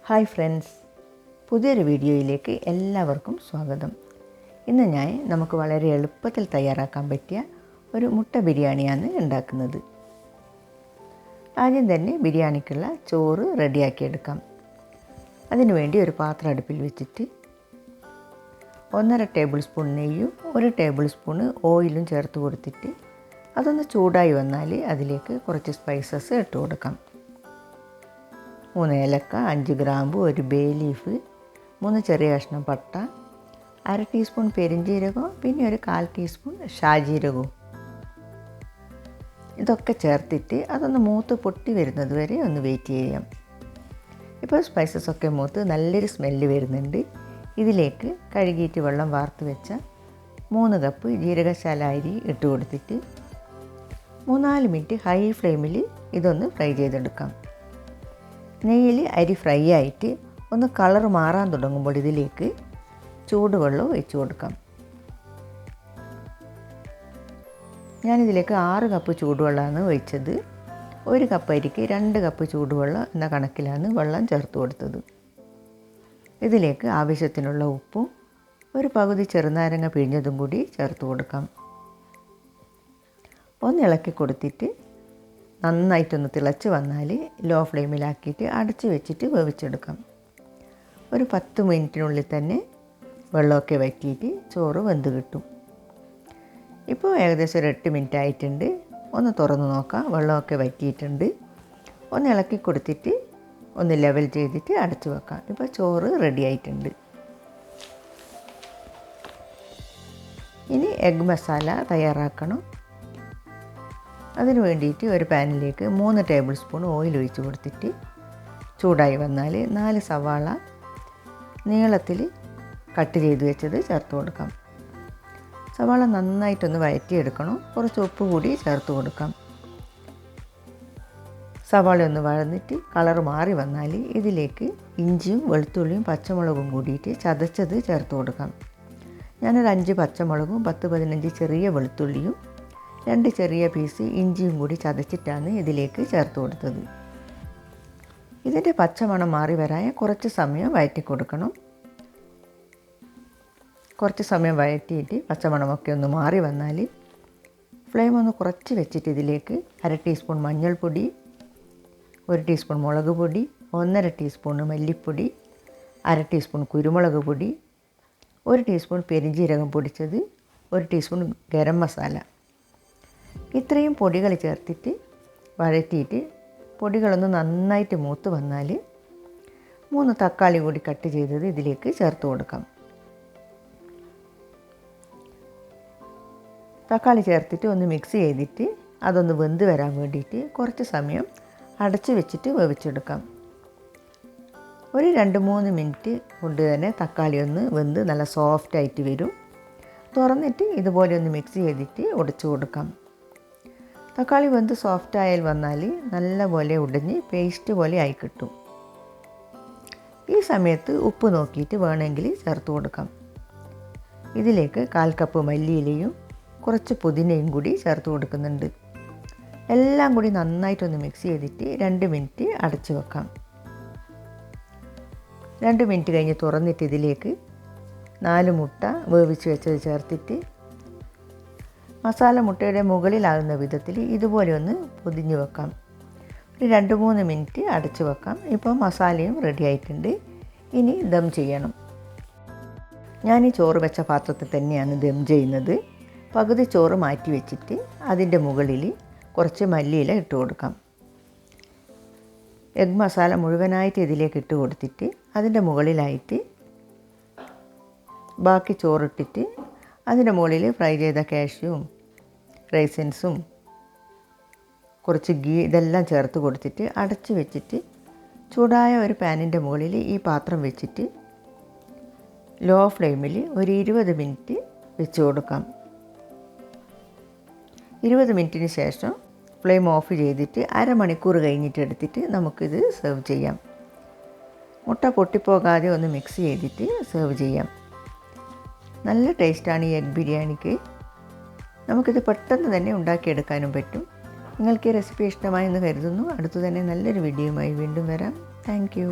Hi friends, പുതിയൊരു വീഡിയോയിലേക്ക് എല്ലാവർക്കും സ്വാഗതം. ഇന്ന് നമുക്ക് വളരെ എളുപ്പത്തിൽ തയ്യാറാക്കാൻ പറ്റിയ ഒരു മുട്ട ബിരിയാണിയാണ് ഉണ്ടാക്കുന്നത്. ആദ്യം തന്നെ ബിരിയാണിക്കുള്ള ചോറ് റെഡിയാക്കിയെടുക്കാം. അതിനുവേണ്ടി ഒരു പാത്രം അടുപ്പിൽ വെച്ചിട്ട് 1.5 ടേബിൾ സ്പൂൺ നെയ്യും 1 ടേബിൾ സ്പൂൺ ഓയിലും ചേർത്ത് കൊടുത്തിട്ട് അതൊന്ന് ചൂടായി വന്നാൽ അതിലേക്ക് കുറച്ച് സ്പൈസസ് ഇട്ട് കൊടുക്കാം. 3 ഏലക്ക, 5 ഗ്രാമ്പു, 1 ബേ ലീഫ്, 3 ചെറിയ കഷ്ണം പട്ട, 1/2 ടീസ്പൂൺ പെരിഞ്ജീരകവും പിന്നെ ഒരു 1/4 ടീസ്പൂൺ ഷാജീരകവും. ഇതൊക്കെ ചേർത്തിട്ട് അതൊന്ന് മൂത്ത് പൊട്ടി വരുന്നത് വരെ ഒന്ന് വെയിറ്റ് ചെയ്യാം. ഇപ്പോൾ സ്പൈസസ് ഒക്കെ മൂത്ത് നല്ലൊരു സ്മെല്ല് വരുന്നുണ്ട്. ഇതിലേക്ക് കഴുകിയിട്ട് വെള്ളം വാർത്ത് വെച്ച 3 കപ്പ് ജീരകശാല അരി ഇട്ട് കൊടുത്തിട്ട് 3-4 മിനിറ്റ് ഹൈ ഫ്ലെയിമിൽ ഇതൊന്ന് ഫ്രൈ ചെയ്തെടുക്കാം. നെയ്യിൽ അരി ഫ്രൈ ആയിട്ട് ഒന്ന് കളർ മാറാൻ തുടങ്ങുമ്പോൾ ഇതിലേക്ക് ചൂടുവെള്ളം ഒഴിച്ചു കൊടുക്കാം. ഞാനിതിലേക്ക് 6 കപ്പ് ചൂടുവെള്ളമാണ് ഒഴിച്ചത്. 1 കപ്പ് അരിക്ക് 2 കപ്പ് ചൂടുവെള്ളം എന്ന കണക്കിലാണ് വെള്ളം ചേർത്ത് കൊടുത്തത്. ഇതിലേക്ക് ആവശ്യത്തിനുള്ള ഉപ്പും ഒരു പകുതി ചെറുനാരങ്ങ പിഴിഞ്ഞതും കൂടി ചേർത്ത് കൊടുക്കാം. ഒന്ന് ഇളക്കി കൊടുത്തിട്ട് നന്നായിട്ടൊന്ന് തിളച്ച് വന്നാൽ ലോ ഫ്ലെയിമിലാക്കിയിട്ട് അടച്ച് വെച്ചിട്ട് വേവിച്ചെടുക്കാം. ഒരു 10 മിനിറ്റിനുള്ളിൽ തന്നെ വെള്ളമൊക്കെ വറ്റിയിട്ട് ചോറ് വെന്ത് കിട്ടും. ഇപ്പോൾ ഏകദേശം ഒരു 8 മിനിറ്റ് ആയിട്ടുണ്ട്. ഒന്ന് തുറന്ന് നോക്കാം. വെള്ളമൊക്കെ വറ്റിയിട്ടുണ്ട്. ഒന്ന് ഇളക്കി കൊടുത്തിട്ട് ഒന്ന് ലെവൽ ചെയ്തിട്ട് അടച്ച് വെക്കാം. ഇപ്പോൾ ചോറ് റെഡി ആയിട്ടുണ്ട്. ഇനി എഗ് മസാല തയ്യാറാക്കണം. അതിന് വേണ്ടിയിട്ട് ഒരു പാനിലേക്ക് 3 ടേബിൾ സ്പൂൺ ഓയിൽ ഒഴിച്ച് കൊടുത്തിട്ട് ചൂടായി വന്നാൽ 4 സവാള നീളത്തിൽ കട്ട് ചെയ്ത് വെച്ചത് ചേർത്ത് കൊടുക്കാം. സവാള നന്നായിട്ടൊന്ന് വഴറ്റിയെടുക്കണം. കുറച്ച് ഉപ്പ് കൂടി ചേർത്ത് കൊടുക്കാം. സവാള ഒന്ന് വഴന്നിട്ട് കളർ മാറി വന്നാൽ ഇതിലേക്ക് ഇഞ്ചിയും വെളുത്തുള്ളിയും പച്ചമുളകും കൂടിയിട്ട് ചതച്ചത് ചേർത്ത് കൊടുക്കാം. ഞാനൊരു 5 പച്ചമുളകും 10-15 ചെറിയ വെളുത്തുള്ളിയും 2 ചെറിയ പീസ് ഇഞ്ചിയും കൂടി ചതച്ചിട്ടാണ് ഇതിലേക്ക് ചേർത്ത് കൊടുത്തത്. ഇതിൻ്റെ പച്ചമണം മാറി വരാൻ കുറച്ച് സമയം വഴറ്റി കൊടുക്കണം. കുറച്ച് സമയം വഴറ്റിയിട്ട് പച്ചമണമൊക്കെ ഒന്ന് മാറി വന്നാൽ ഫ്ലെയിം ഒന്ന് കുറച്ച് വെച്ചിട്ട് ഇതിലേക്ക് 1/2 ടീസ്പൂൺ മഞ്ഞൾപ്പൊടി, 1 ടീസ്പൂൺ മുളക് പൊടി, 1.5 ടീസ്പൂൺ മല്ലിപ്പൊടി, 1/2 ടീസ്പൂൺ കുരുമുളക് പൊടി, 1 ടീസ്പൂൺ പെരിഞ്ജീരകം പൊടിച്ചത്, 1 ടീസ്പൂൺ ഗരം മസാല. ഇത്രയും പൊടികൾ ചേർത്തിട്ട് വഴറ്റിയിട്ട് പൊടികളൊന്ന് നന്നായിട്ട് മൂത്ത് വന്നാൽ 3 തക്കാളി കൂടി കട്ട് ചെയ്തത് ഇതിലേക്ക് ചേർത്ത് കൊടുക്കാം. തക്കാളി ചേർത്തിട്ട് ഒന്ന് മിക്സ് ചെയ്തിട്ട് അതൊന്ന് വെന്ത് വരാൻ വേണ്ടിയിട്ട് കുറച്ച് സമയം അടച്ച് വെച്ചിട്ട് വേവിച്ചെടുക്കാം. ഒരു 2-3 മിനിറ്റ് കൊണ്ട് തന്നെ തക്കാളി ഒന്ന് വെന്ത് നല്ല സോഫ്റ്റായിട്ട് വരും. തുറന്നിട്ട് ഇതുപോലെ ഒന്ന് മിക്സ് ചെയ്തിട്ട് ഉടച്ചു കൊടുക്കാം. തക്കാളി വെന്ത് സോഫ്റ്റായാൽ വന്നാൽ നല്ലപോലെ ഉടഞ്ഞ് പേസ്റ്റ് പോലെ ആയി കിട്ടും. ഈ സമയത്ത് ഉപ്പ് നോക്കിയിട്ട് വേണമെങ്കിൽ ചേർത്ത് കൊടുക്കാം. ഇതിലേക്ക് 1/4 കപ്പ് മല്ലിയിലയും കുറച്ച് പുതിനയും കൂടി ചേർത്ത് കൊടുക്കുന്നുണ്ട്. എല്ലാം കൂടി നന്നായിട്ടൊന്ന് മിക്സ് ചെയ്തിട്ട് 2 മിനിറ്റ് അടച്ചു വെക്കാം. 2 മിനിറ്റ് കഴിഞ്ഞ് തുറന്നിട്ട് ഇതിലേക്ക് 4 മുട്ട വേവിച്ച് വെച്ചത് ചേർത്തിട്ട് മസാല മുട്ടയുടെ മുകളിലാകുന്ന വിധത്തിൽ ഇതുപോലെ ഒന്ന് പൊതിഞ്ഞ് വെക്കാം. ഒരു 2-3 മിനിറ്റ് അടച്ചു വെക്കാം. ഇപ്പോൾ മസാലയും റെഡി ആയിട്ടുണ്ട്. ഇനി ദം ചെയ്യണം. ഞാൻ ഈ ചോറ് വെച്ച പാത്രത്തിൽ തന്നെയാണ് ദം ചെയ്യുന്നത്. പകുതി ചോറ് മാറ്റി വെച്ചിട്ട് അതിൻ്റെ മുകളിൽ കുറച്ച് മല്ലിയില ഇട്ട് കൊടുക്കാം. എഗ് മസാല മുഴുവനായിട്ട് ഇതിലേക്ക് ഇട്ട് കൊടുത്തിട്ട് അതിൻ്റെ മുകളിലായിട്ട് ബാക്കി ചോറിട്ടിട്ട് അതിൻ്റെ മുകളിൽ ഫ്രൈ ചെയ്ത കാഷ്യൂവും റൈസിൻസും കുറച്ച് ഗീ ഇതെല്ലാം ചേർത്ത് കൊടുത്തിട്ട് അടച്ച് വെച്ചിട്ട് ചൂടായ ഒരു പാനിൻ്റെ മുകളിൽ ഈ പാത്രം വെച്ചിട്ട് ലോ ഫ്ലെയിമിൽ ഒരു 20 മിനിറ്റ് വെച്ച് കൊടുക്കാം. 20 മിനിറ്റിന് ശേഷം ഫ്ലെയിം ഓഫ് ചെയ്തിട്ട് അരമണിക്കൂർ കഴിഞ്ഞിട്ട് എടുത്തിട്ട് നമുക്കിത് സെർവ് ചെയ്യാം. മുട്ട പൊട്ടിപ്പോകാതെ ഒന്ന് മിക്സ് ചെയ്തിട്ട് സെർവ് ചെയ്യാം. നല്ല ടേസ്റ്റാണ് ഈ എഗ് ബിരിയാണിക്ക്. നമുക്കിത് പെട്ടെന്ന് തന്നെ ഉണ്ടാക്കിയെടുക്കാനും പറ്റും. നിങ്ങൾക്ക് ഈ റെസിപ്പി ഇഷ്ടമായെന്ന് കരുതുന്നു. അടുത്തു തന്നെ നല്ലൊരു വീഡിയോയുമായി വീണ്ടും വരാം. Thank you.